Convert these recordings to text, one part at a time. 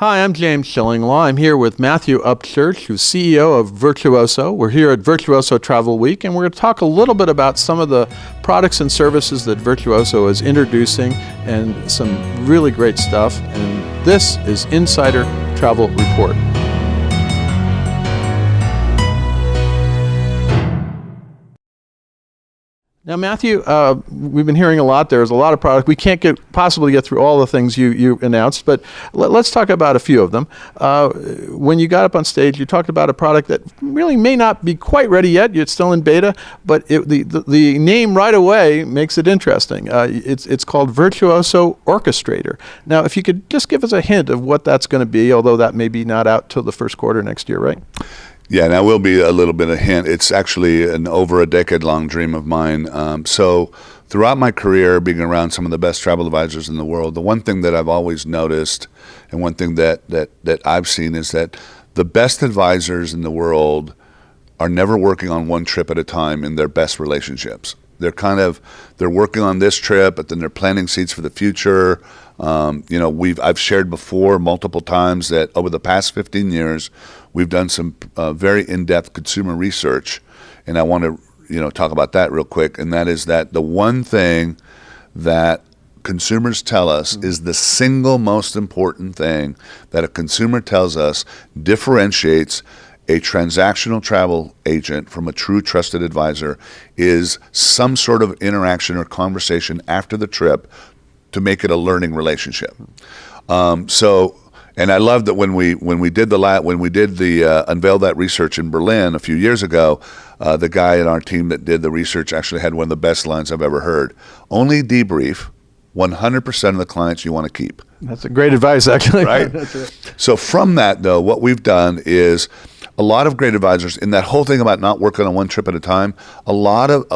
Hi, I'm James Shillinglaw. I'm here with Matthew Upchurch, who's CEO of Virtuoso. We're here at Virtuoso Travel Week, and we're going to talk a little bit about some of the products and services that Virtuoso is introducing and some really great stuff. And this is Insider Travel Report. Now, Matthew, we've been hearing a lot. There's a lot of products. We can't possibly get through all the things you announced, but let's talk about a few of them. When you got up on stage, you talked about a product that really may not be quite ready yet. It's still in beta, but the name right away makes it interesting. It's called Virtuoso Orchestrator. Now, if you could just give us a hint of what that's going to be, although that may be not out till the first quarter next year, right? Yeah, that will be a little bit of a hint. It's actually an over a decade-long dream of mine. So throughout my career, being around some of the best travel advisors in the world, the one thing that I've always noticed and one thing that I've seen is that the best advisors in the world are never working on one trip at a time in their best relationships. They're working on this trip, but then they're planting seeds for the future. I've shared before multiple times that over the past 15 years, we've done some very in-depth consumer research, and I want to talk about that real quick. And that is that the one thing that consumers tell us is the single most important thing that a consumer tells us differentiates a transactional travel agent from a true trusted advisor is some sort of interaction or conversation after the trip to make it a learning relationship. And I love that when we unveiled that research in Berlin a few years ago, the guy in our team that did the research actually had one of the best lines I've ever heard. Only debrief 100% of the clients you want to keep. That's a great advice, actually. Right? That's right. So from that, though, what we've done is a lot of great advisors in that whole thing about not working on one trip at a time. A lot of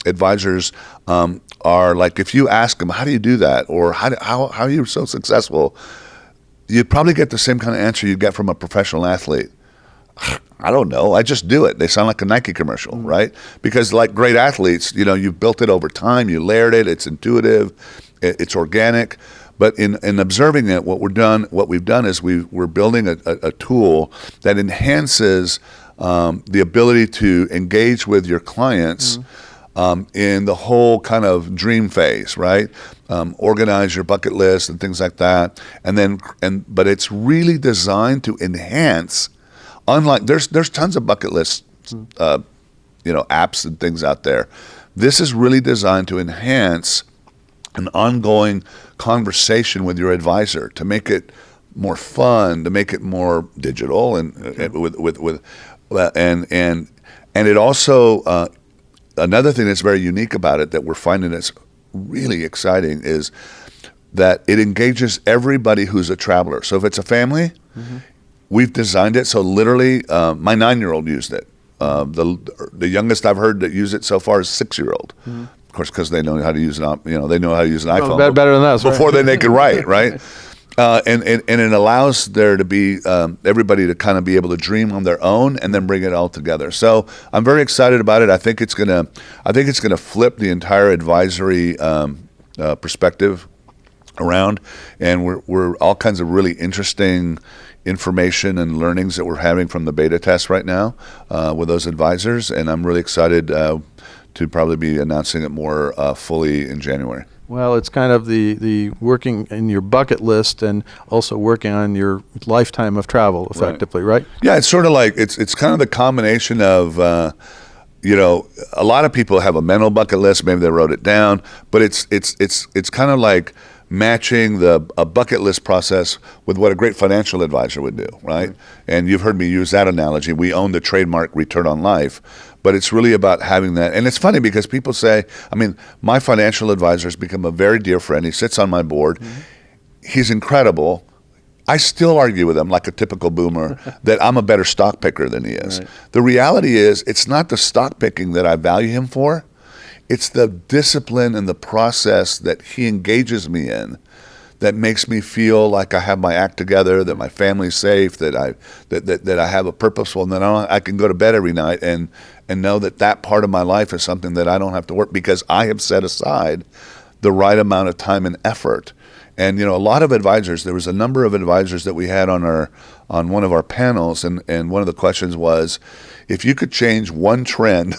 advisors are like, if you ask them, how do you do that, or how are you so successful, you'd probably get the same kind of answer you get from a professional athlete. I don't know. I just do it. They sound like a Nike commercial, right? Because like great athletes, you've built it over time. You layered it. It's intuitive. It's organic. But in observing it, what we've done is we're building a tool that enhances the ability to engage with your clients in the whole kind of dream phase, right? Organize your bucket list and things like that, but it's really designed to enhance. Unlike there's tons of bucket list, apps and things out there. This is really designed to enhance an ongoing conversation with your advisor, to make it more fun, to make it more digital, and it also. Another thing that's very unique about it that we're finding that's really exciting is that it engages everybody who's a traveler. So if it's a family, we've designed it so literally my 9-year-old used it. The youngest I've heard that use it so far is 6-year-old. Of course, because they know how to use an they know how to use an iPhone better than us before they can write, right? And it allows there to be everybody to kind of be able to dream on their own and then bring it all together. So I'm very excited about it. I think it's gonna flip the entire advisory perspective around, and we're all kinds of really interesting information and learnings that we're having from the beta test right now with those advisors, and I'm really excited to probably be announcing it more fully in January. Well, it's kind of the working in your bucket list and also working on your lifetime of travel effectively, right? Yeah, it's sort of like it's kind of the combination of a lot of people have a mental bucket list, maybe they wrote it down, but it's kind of like matching a bucket list process with what a great financial advisor would do, right? And you've heard me use that analogy. We own the trademark return on life. But it's really about having that. And it's funny because people say, my financial advisor has become a very dear friend. He sits on my board. He's incredible. I still argue with him like a typical boomer that I'm a better stock picker than he is. Right. The reality is it's not the stock picking that I value him for. It's the discipline and the process that he engages me in that makes me feel like I have my act together, that my family's safe, that I have a purposeful, and that I can go to bed every night and know that part of my life is something that I don't have to work because I have set aside the right amount of time and effort. And a lot of advisors, there was a number of advisors that we had on one of our panels, and one of the questions was, if you could change one trend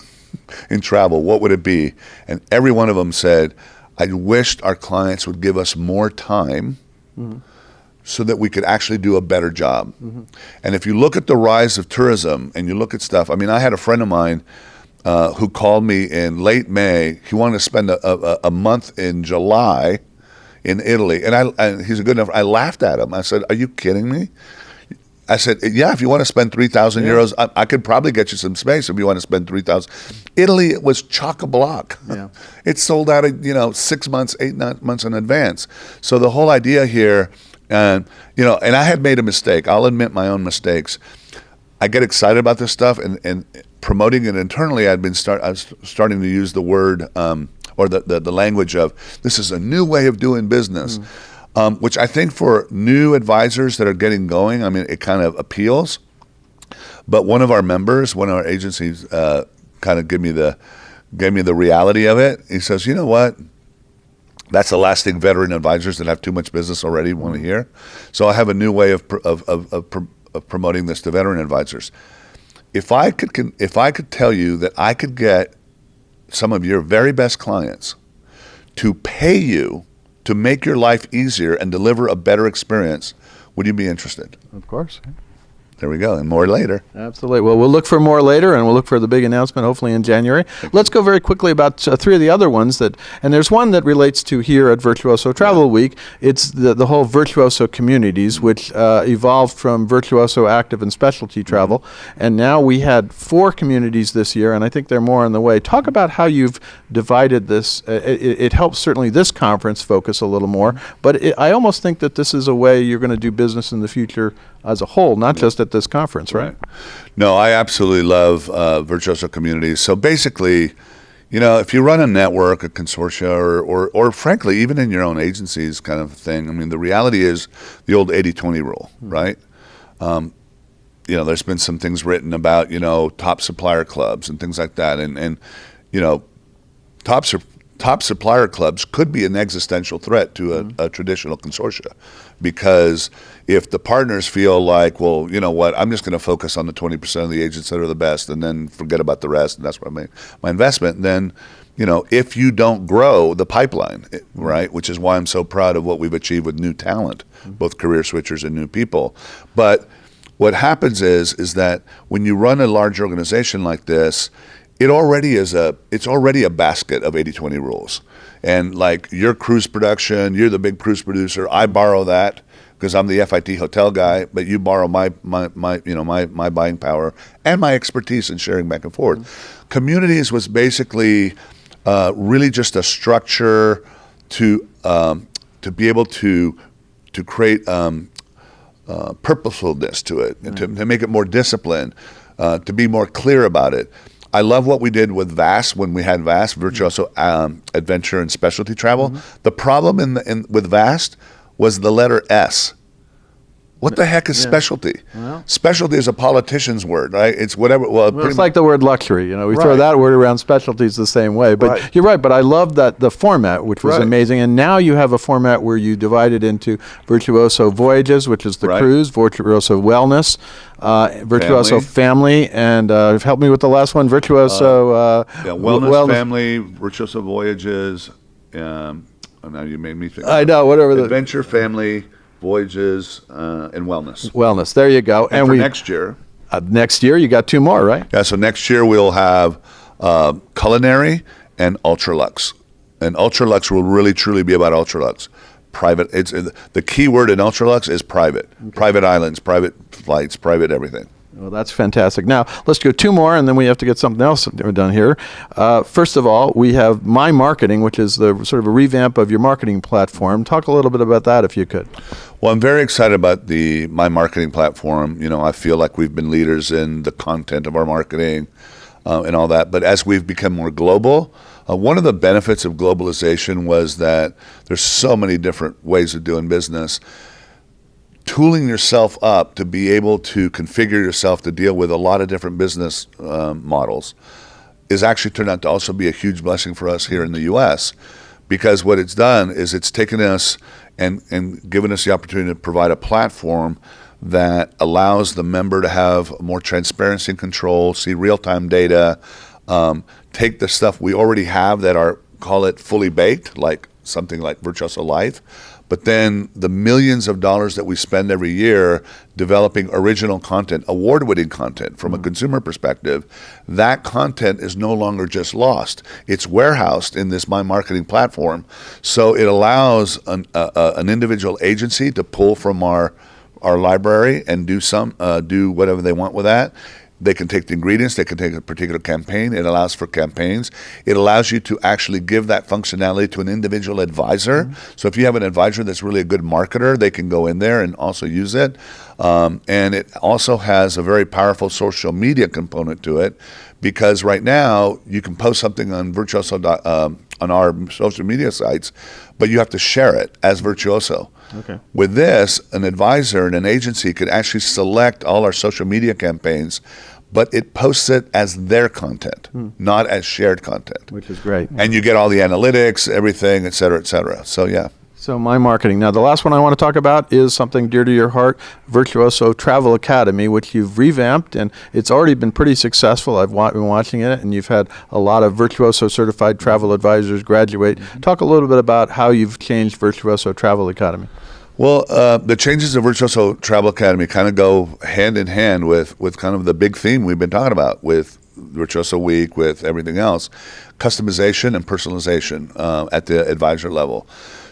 in travel, what would it be? And every one of them said, I wished our clients would give us more time so that we could actually do a better job. And if you look at the rise of tourism and you look at stuff, I mean, I had a friend of mine who called me in late May. He wanted to spend a month in July in Italy. And he's a good enough. I laughed at him. I said, are you kidding me? I said, yeah, if you want to spend 3,000 euros, I could probably get you some space if you want to spend 3,000. Italy was chock-a-block. Yeah. It sold out, 6 months, 8 months in advance. So the whole idea here, and I had made a mistake. I'll admit my own mistakes. I get excited about this stuff, and promoting it internally, I was starting to use the word or the language of, this is a new way of doing business. Which I think for new advisors that are getting going, I mean, it kind of appeals. But one of our members, one of our agencies, kind of gave me the reality of it. He says, you know what? That's the last thing veteran advisors that have too much business already want to hear. So I have a new way of promoting this to veteran advisors. If I could tell you that I could get some of your very best clients to pay you to make your life easier and deliver a better experience, would you be interested? Of course. There we go, and more later. Absolutely. Well, we'll look for more later, and we'll look for the big announcement hopefully in January. Let's go very quickly about three of the other ones and there's one that relates to here at Virtuoso Travel Week. It's the whole Virtuoso Communities, which evolved from Virtuoso Active and Specialty Travel, and now we had 4 communities this year, and I think they're more on the way. Talk about how you've divided this. It helps certainly this conference focus a little more, but I almost think that this is a way you're going to do business in the future as a whole, not just at this conference, right? No, I absolutely love Virtuoso Communities. So basically, if you run a network, a consortia, or frankly, even in your own agencies kind of thing, I mean, the reality is the old 80-20 rule, right? There's been some things written about, top supplier clubs and things like that. And top supplier clubs could be an existential threat to a traditional consortia, because if the partners feel like, well, you know what, I'm just going to focus on the 20% of the agents that are the best and then forget about the rest, and that's where I made my investment, then, if you don't grow the pipeline, right, which is why I'm so proud of what we've achieved with new talent, both career switchers and new people. But what happens is that when you run a large organization like this, it's already a basket of 80-20 rules. And like your cruise production, you're the big cruise producer. I borrow that because I'm the FIT hotel guy, but you borrow my buying power and my expertise in sharing back and forth. Communities was basically really just a structure to be able to create purposefulness to it, and to make it more disciplined, to be more clear about it. I love what we did with VAS when we had VAS, Virtuoso Adventure and Specialty Travel. The problem with VAS was the letter S. What the heck is specialty? Well, specialty is a politician's word, right? It's whatever. Well, it's like the word luxury. We throw that word around. Specialties the same way. But you're right. But I love that the format, which was amazing. And now you have a format where you divide it into Virtuoso Voyages, which is the cruise, Virtuoso Wellness, Virtuoso Family, and help me with the last one, Virtuoso Wellness Family, Virtuoso Voyages. Now you made me think. I know, whatever the Adventure Family, Voyages, and Wellness. Wellness, there you go. And for next year. Next year, you got 2 more, right? Yeah, so next year we'll have Culinary and Ultralux. And Ultralux will really, truly be about Ultralux. Private. It's the key word in Ultralux is private. Okay. Private islands, private flights, private everything. Well, that's fantastic. Now, let's go 2 more, and then we have to get something else done here. First of all, we have My Marketing, which is the sort of a revamp of your marketing platform. Talk a little bit about that, if you could. Well, I'm very excited about the My Marketing platform. I feel like we've been leaders in the content of our marketing and all that. But as we've become more global, one of the benefits of globalization was that there's so many different ways of doing business. Tooling yourself up to be able to configure yourself to deal with a lot of different business models is actually turned out to also be a huge blessing for us here in the U.S. because what it's done is it's taken us and given us the opportunity to provide a platform that allows the member to have more transparency and control, see real-time data, take the stuff we already have that are, call it fully baked, like something like Virtuoso Life, but then the millions of dollars that we spend every year developing original content, award-winning content from a consumer perspective, that content is no longer just lost. It's warehoused in this My Marketing platform. So it allows an individual agency to pull from our library and do whatever they want with that. They can take the ingredients, they can take a particular campaign. It allows for campaigns. It allows you to actually give that functionality to an individual advisor. So if you have an advisor that's really a good marketer, they can go in there and also use it. And it also has a very powerful social media component to it, because right now you can post something on Virtuoso on our social media sites, but you have to share it as Virtuoso. Okay. With this, an advisor and an agency could actually select all our social media campaigns, but it posts it as their content, not as shared content. Which is great. And you get all the analytics, everything, et cetera, et cetera. So yeah. So My Marketing. Now, the last one I want to talk about is something dear to your heart, Virtuoso Travel Academy, which you've revamped, and it's already been pretty successful. I've been watching it, and you've had a lot of Virtuoso certified travel advisors graduate. Talk a little bit about how you've changed Virtuoso Travel Academy. Well, the changes of Virtuoso Travel Academy kind of go hand in hand with kind of the big theme we've been talking about with Virtuoso Week, with everything else, customization and personalization at the advisor level.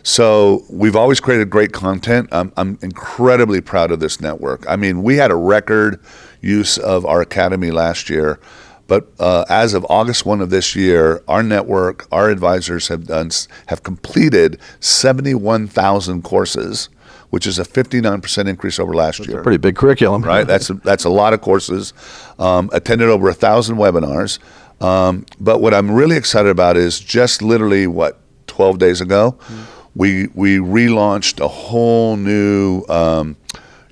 So we've always created great content. I'm incredibly proud of this network. I mean, we had a record use of our academy last year, but as of August 1 of this year, our network, our advisors have completed 71,000 courses, which is a 59% increase over last year. That's a pretty big curriculum. Right? That's a lot of courses. Attended over 1,000 webinars. But what I'm really excited about is just literally, 12 days ago, we relaunched a whole new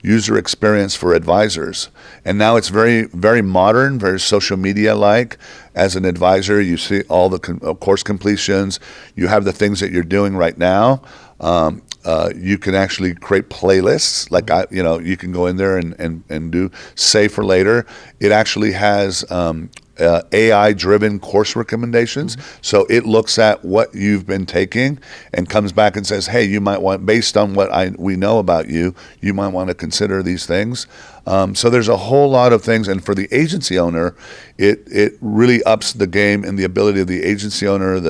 user experience for advisors. And now it's very, very modern, very social media like. As an advisor, you see all the course completions. You have the things that you're doing right now. You can actually create playlists. Like you can go in there and do save for later. It actually has AI-driven course recommendations. So it looks at what you've been taking and comes back and says, hey, you might want, based on what we know about you, you might want to consider these things. So there's a whole lot of things. And for the agency owner, it really ups the game in the ability of the agency owner,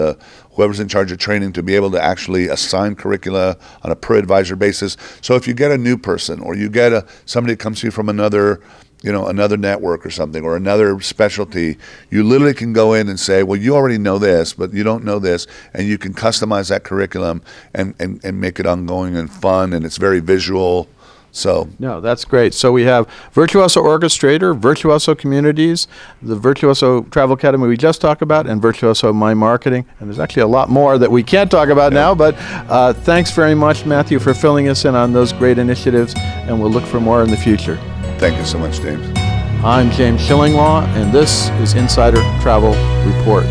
whoever's in charge of training, to be able to actually assign curricula on a per advisor basis. So if you get a new person, or you get somebody that comes to you from another network or something, or another specialty, you literally can go in and say, well, you already know this, but you don't know this, and you can customize that curriculum and make it ongoing and fun, and it's very visual. So no, that's great. So we have Virtuoso Orchestrator, Virtuoso Communities, the Virtuoso Travel Academy we just talked about, and Virtuoso My Marketing. And there's actually a lot more that we can't talk about now, but thanks very much, Matthew, for filling us in on those great initiatives, and we'll look for more in the future. Thank you so much, James. I'm James Shillinglaw, and this is Insider Travel Report.